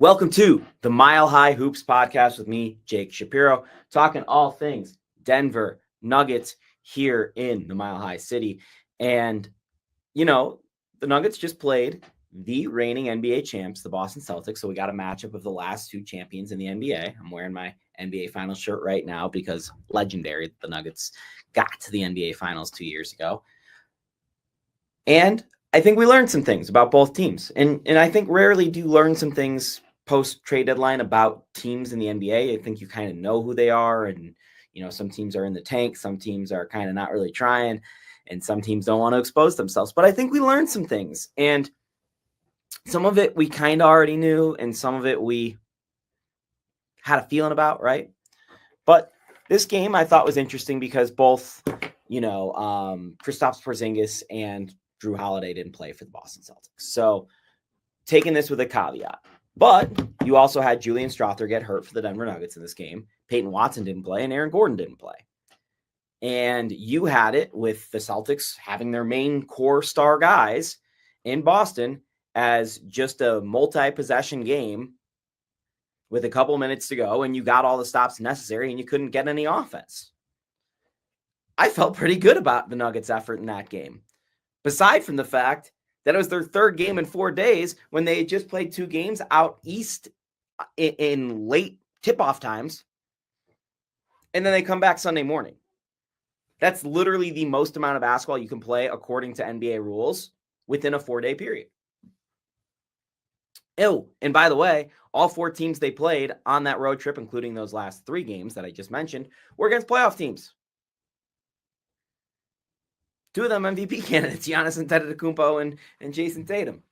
Welcome to the Mile High Hoops podcast with me, Jake Shapiro, talking all things Denver Nuggets here in the Mile High City. And, the Nuggets just played the reigning NBA champs, the Boston Celtics. So we got a matchup of the last two champions in the NBA. I'm wearing my NBA Finals shirt right now because legendary, the Nuggets got to the NBA Finals 2 years ago. And I think we learned some things about both teams. And I think rarely do you learn some things post-trade deadline about teams in the NBA. I think you kind of know who they are. And, some teams are in the tank. Some teams are kind of not really trying. And some teams don't want to expose themselves. But I think we learned some things. And some of it we kind of already knew. And some of it we had a feeling about, right? But this game I thought was interesting because both, Kristaps Porzingis and Drew Holiday didn't play for the Boston Celtics. So taking this with a caveat. But you also had Julian Strawther get hurt for the Denver Nuggets in this game. Peyton Watson didn't play and Aaron Gordon didn't play. And you had it with the Celtics having their main core star guys in Boston as just a multi-possession game with a couple minutes to go, and you got all the stops necessary and you couldn't get any offense. I felt pretty good about the Nuggets' effort in that game. Aside from the fact that it was their third game in 4 days when they had just played 2 games out east in late tip-off times, and then they come back Sunday morning. That's literally the most amount of basketball you can play according to NBA rules within a 4-day period. Oh, and by the way, all 4 teams they played on that road trip, including those last 3 games that I just mentioned, were against playoff teams. 2 of them MVP candidates, Giannis Antetokounmpo and Jason Tatum.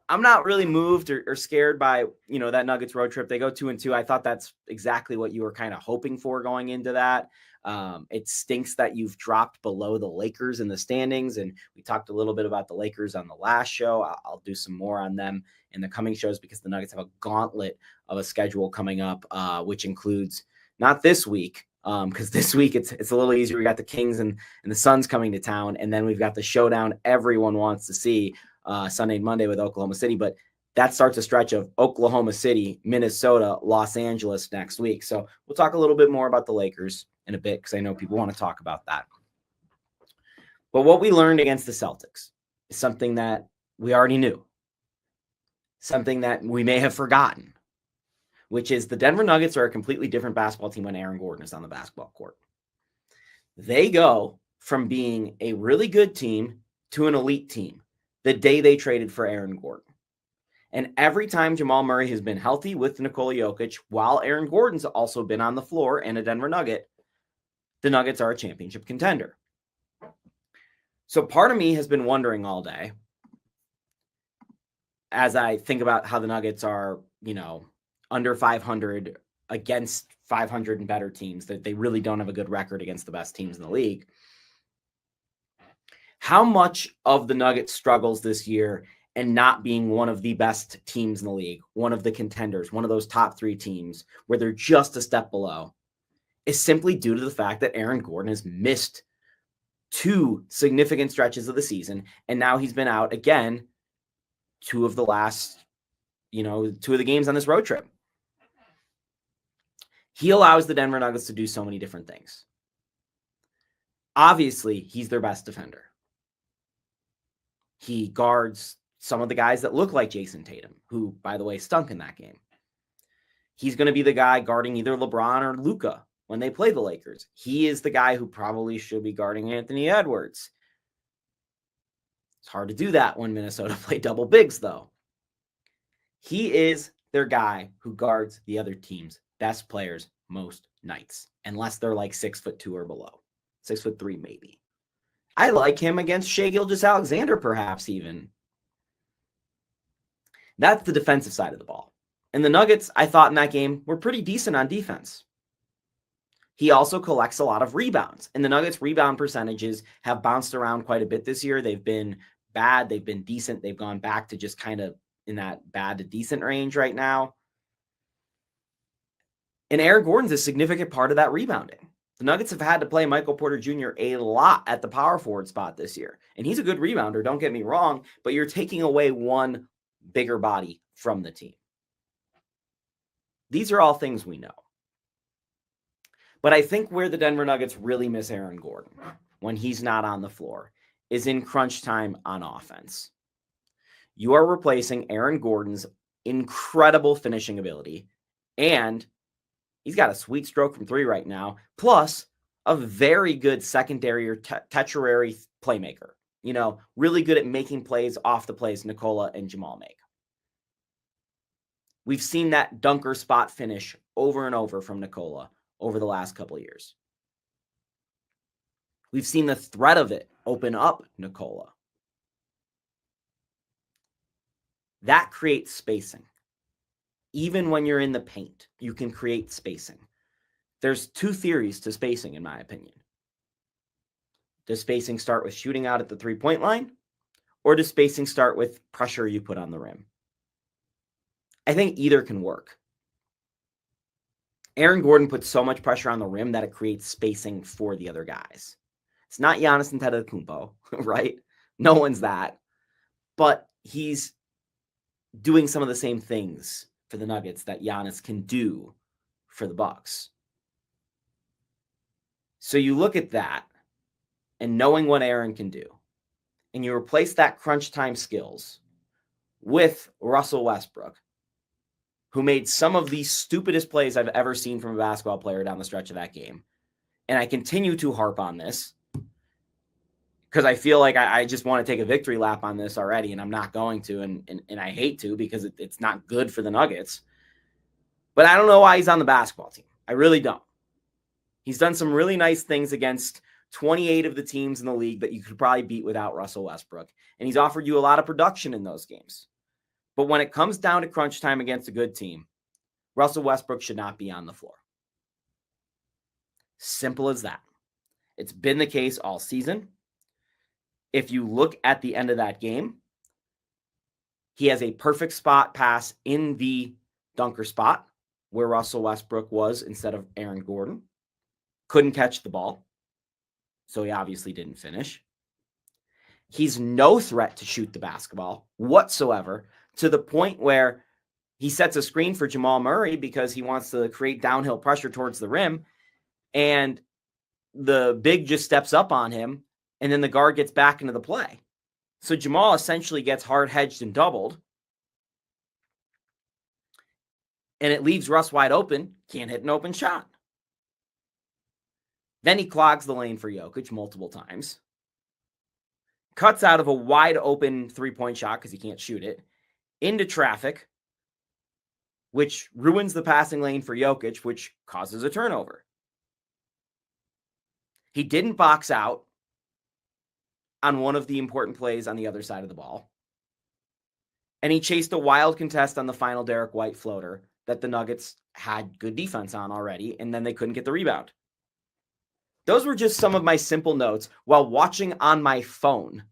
I'm not really moved or scared by, that Nuggets road trip. They go 2-2. I thought that's exactly what you were kind of hoping for going into that. It stinks that you've dropped below the Lakers in the standings. And we talked a little bit about the Lakers on the last show. I'll do some more on them in the coming shows because the Nuggets have a gauntlet of a schedule coming up, which includes not this week, because this week it's a little easier. We got the Kings and the Suns coming to town, and then we've got the showdown everyone wants to see Sunday and Monday with Oklahoma City. But that starts a stretch of Oklahoma City, Minnesota, Los Angeles next week. So we'll talk a little bit more about the Lakers in a bit because I know people want to talk about that. But what we learned against the Celtics is something that we already knew, something that we may have forgotten, which is the Denver Nuggets are a completely different basketball team when Aaron Gordon is on the basketball court. They go from being a really good team to an elite team the day they traded for Aaron Gordon. And every time Jamal Murray has been healthy with Nikola Jokic, while Aaron Gordon's also been on the floor and a Denver Nugget, the Nuggets are a championship contender. So part of me has been wondering all day, as I think about how the Nuggets are, under 500 against 500 and better teams, that they really don't have a good record against the best teams in the league. How much of the Nuggets struggles this year and not being one of the best teams in the league, one of the contenders, one of those top 3 teams where they're just a step below, is simply due to the fact that Aaron Gordon has missed 2 significant stretches of the season, and now he's been out again 2 of the last, 2 of the games on this road trip. He allows the Denver Nuggets to do so many different things. Obviously, he's their best defender. He guards some of the guys that look like Jason Tatum, who, by the way, stunk in that game. He's going to be the guy guarding either LeBron or Luka when they play the Lakers. He is the guy who probably should be guarding Anthony Edwards. It's hard to do that when Minnesota play double bigs, though. He is their guy who guards the other team's best players most nights, unless they're like 6'2" or below, 6'3" maybe. I like him against Shai Gilgeous-Alexander, perhaps even. That's the defensive side of the ball. And the Nuggets, I thought in that game, were pretty decent on defense. He also collects a lot of rebounds, and the Nuggets' rebound percentages have bounced around quite a bit this year. They've been bad. They've been decent. They've gone back to just kind of in that bad to decent range right now. And Aaron Gordon's a significant part of that rebounding. The Nuggets have had to play Michael Porter Jr. a lot at the power forward spot this year. And he's a good rebounder, don't get me wrong, but you're taking away one bigger body from the team. These are all things we know. But I think where the Denver Nuggets really miss Aaron Gordon when he's not on the floor is in crunch time on offense. You are replacing Aaron Gordon's incredible finishing ability, and he's got a sweet stroke from three right now, plus a very good secondary or tertiary playmaker. Really good at making plays off the plays Nikola and Jamal make. We've seen that dunker spot finish over and over from Nikola over the last couple of years. We've seen the threat of it open up Nikola. That creates spacing. Even when you're in the paint, you can create spacing. There's two theories to spacing, in my opinion. Does spacing start with shooting out at the three-point line, or does spacing start with pressure you put on the rim? I think either can work. Aaron Gordon puts so much pressure on the rim that it creates spacing for the other guys. It's not Giannis Antetokounmpo, right? No one's that. But he's doing some of the same things for the Nuggets that Giannis can do for the Bucks. So you look at that and knowing what Aaron can do, and you replace that crunch time skills with Russell Westbrook, who made some of the stupidest plays I've ever seen from a basketball player down the stretch of that game. And I continue to harp on this because I feel like I just want to take a victory lap on this already, and I'm not going to, and I hate to because it's not good for the Nuggets. But I don't know why he's on the basketball team. I really don't. He's done some really nice things against 28 of the teams in the league that you could probably beat without Russell Westbrook. And he's offered you a lot of production in those games. But when it comes down to crunch time against a good team, Russell Westbrook should not be on the floor. Simple as that. It's been the case all season. If you look at the end of that game, he has a perfect spot pass in the dunker spot where Russell Westbrook was instead of Aaron Gordon. Couldn't catch the ball, so he obviously didn't finish. He's no threat to shoot the basketball whatsoever, to the point where he sets a screen for Jamal Murray because he wants to create downhill pressure towards the rim, and the big just steps up on him, and then the guard gets back into the play. So Jamal essentially gets hard hedged and doubled, and it leaves Russ wide open, can't hit an open shot. Then he clogs the lane for Jokic multiple times, cuts out of a wide open three-point shot because he can't shoot it, into traffic, which ruins the passing lane for Jokic, which causes a turnover. He didn't box out on one of the important plays on the other side of the ball. And he chased a wild contest on the final Derek White floater that the Nuggets had good defense on already, and then they couldn't get the rebound. Those were just some of my simple notes while watching on my phone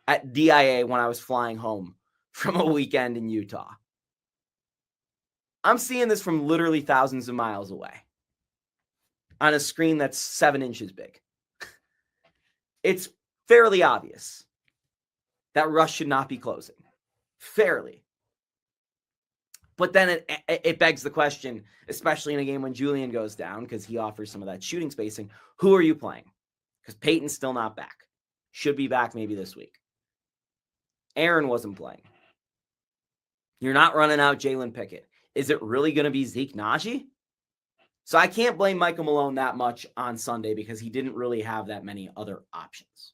at DIA when I was flying home from a weekend in Utah. I'm seeing this from literally thousands of miles away on a screen that's 7 inches big. It's fairly obvious that Russ should not be closing. Fairly. But then it begs the question, especially in a game when Julian goes down, because he offers some of that shooting spacing, who are you playing? Because Peyton's still not back. Should be back maybe this week. Aaron wasn't playing. You're not running out Jalen Pickett. Is it really going to be Zeke Naji? So I can't blame Michael Malone that much on Sunday because he didn't really have that many other options.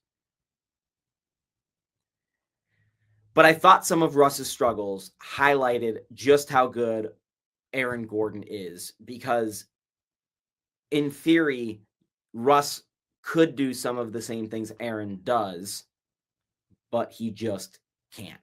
But I thought some of Russ's struggles highlighted just how good Aaron Gordon is, because in theory, Russ could do some of the same things Aaron does, but he just can't.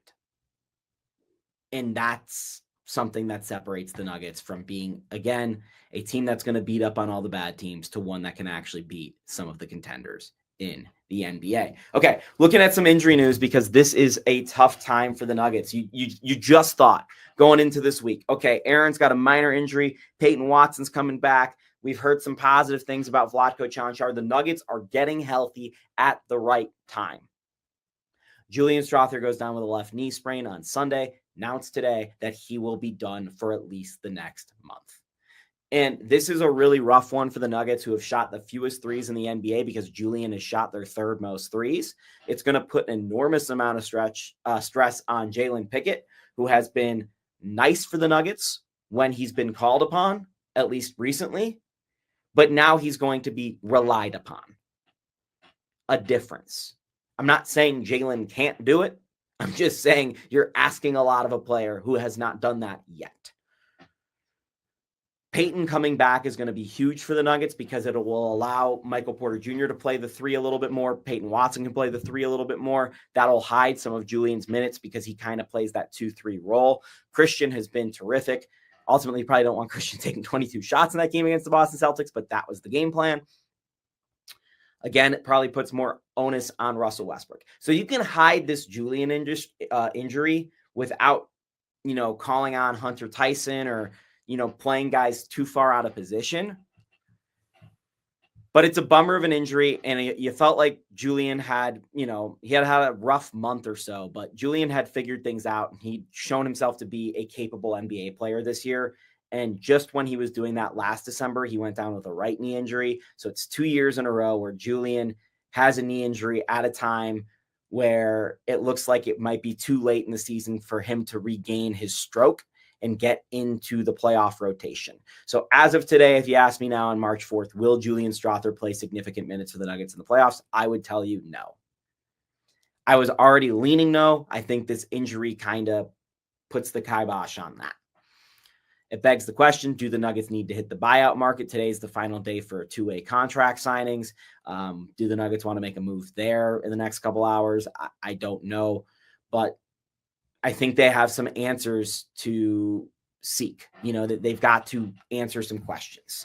And that's something that separates the Nuggets from being, again, a team that's going to beat up on all the bad teams to one that can actually beat some of the contenders in the NBA. Okay, looking at some injury news, because this is a tough time for the Nuggets. You just thought going into this week, okay, Aaron's got a minor injury. Peyton Watson's coming back. We've heard some positive things about Vlatko Čančar. The Nuggets are getting healthy at the right time. Julian Strawther goes down with a left knee sprain on Sunday. announced today that he will be done for at least the next month. And this is a really rough one for the Nuggets, who have shot the fewest threes in the NBA, because Julian has shot their third most threes. It's going to put an enormous amount of stress on Jalen Pickett, who has been nice for the Nuggets when he's been called upon, at least recently. But now he's going to be relied upon. A difference. I'm not saying Jalen can't do it. I'm just saying you're asking a lot of a player who has not done that yet. Peyton coming back is going to be huge for the Nuggets, because it will allow Michael Porter Jr. to play the three a little bit more. Peyton Watson can play the three a little bit more. That'll hide some of Julian's minutes, because he kind of plays that 2-3 role. Christian has been terrific. Ultimately, you probably don't want Christian taking 22 shots in that game against the Boston Celtics, but that was the game plan. Again, it probably puts more onus on Russell Westbrook. So you can hide this Julian injury without, calling on Hunter Tyson or, playing guys too far out of position. But it's a bummer of an injury, and you felt like Julian had, he had a rough month or so, but Julian had figured things out, and he'd shown himself to be a capable NBA player this year. And just when he was doing that last December, he went down with a right knee injury. So it's 2 years in a row where Julian has a knee injury at a time where it looks like it might be too late in the season for him to regain his stroke and get into the playoff rotation. So as of today, if you ask me now on March 4th, will Julian Strawther play significant minutes for the Nuggets in the playoffs? I would tell you no. I was already leaning no. I think this injury kind of puts the kibosh on that. It begs the question, do the Nuggets need to hit the buyout market? Today is the final day for two-way contract signings. Do the Nuggets want to make a move there in the next couple hours? I don't know, but I think they have some answers to seek. That they've got to answer some questions.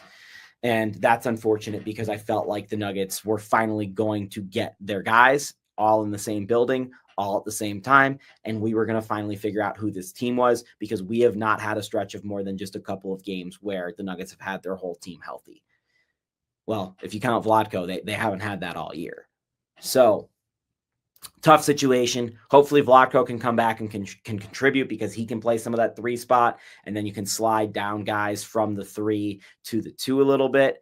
And that's unfortunate, because I felt like the Nuggets were finally going to get their guys all in the same building, all at the same time, and we were going to finally figure out who this team was, because we have not had a stretch of more than just a couple of games where the Nuggets have had their whole team healthy. Well, if you count Vlatko, they haven't had that all year. So tough situation. Hopefully Vlatko can come back and can contribute, because he can play some of that 3 spot, and then you can slide down guys from the 3 to the 2 a little bit.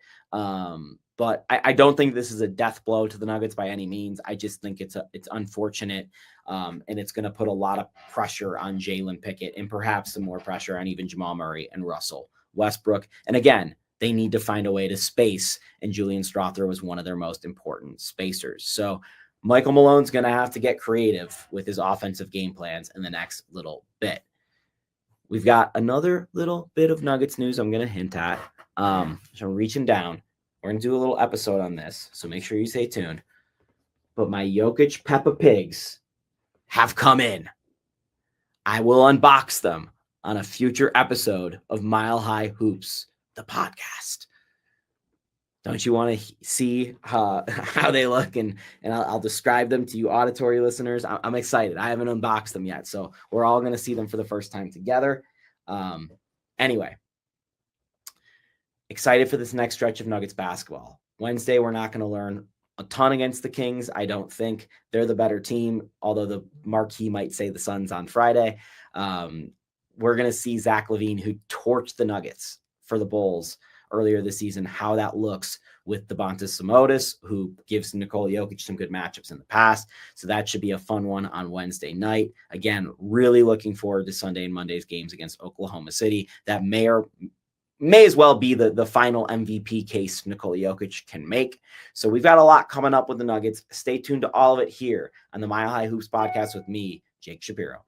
But I don't think this is a death blow to the Nuggets by any means. I just think it's unfortunate, and it's going to put a lot of pressure on Jalen Pickett, and perhaps some more pressure on even Jamal Murray and Russell Westbrook. And again, they need to find a way to space, and Julian Strawther was one of their most important spacers. So Michael Malone's going to have to get creative with his offensive game plans in the next little bit. We've got another little bit of Nuggets news I'm going to hint at. So I'm reaching down. We're going to do a little episode on this, so make sure you stay tuned. But my Jokic Peppa Pigs have come in. I will unbox them on a future episode of Mile High Hoops, the podcast. Don't you want to see how they look? And I'll describe them to you auditory listeners. I'm excited. I haven't unboxed them yet, so we're all going to see them for the first time together. Anyway. Excited for this next stretch of Nuggets basketball. Wednesday, we're not going to learn a ton against the Kings. I don't think they're the better team, although the marquee might say the Suns on Friday. We're going to see Zach LaVine, who torched the Nuggets for the Bulls earlier this season, how that looks with Domantas Sabonis, who gives Nikola Jokic some good matchups in the past. So that should be a fun one on Wednesday night. Again, really looking forward to Sunday and Monday's games against Oklahoma City. That may as well be the final MVP case Nikola Jokic can make. So we've got a lot coming up with the Nuggets. Stay tuned to all of it here on the Mile High Hoops podcast with me, Jake Shapiro.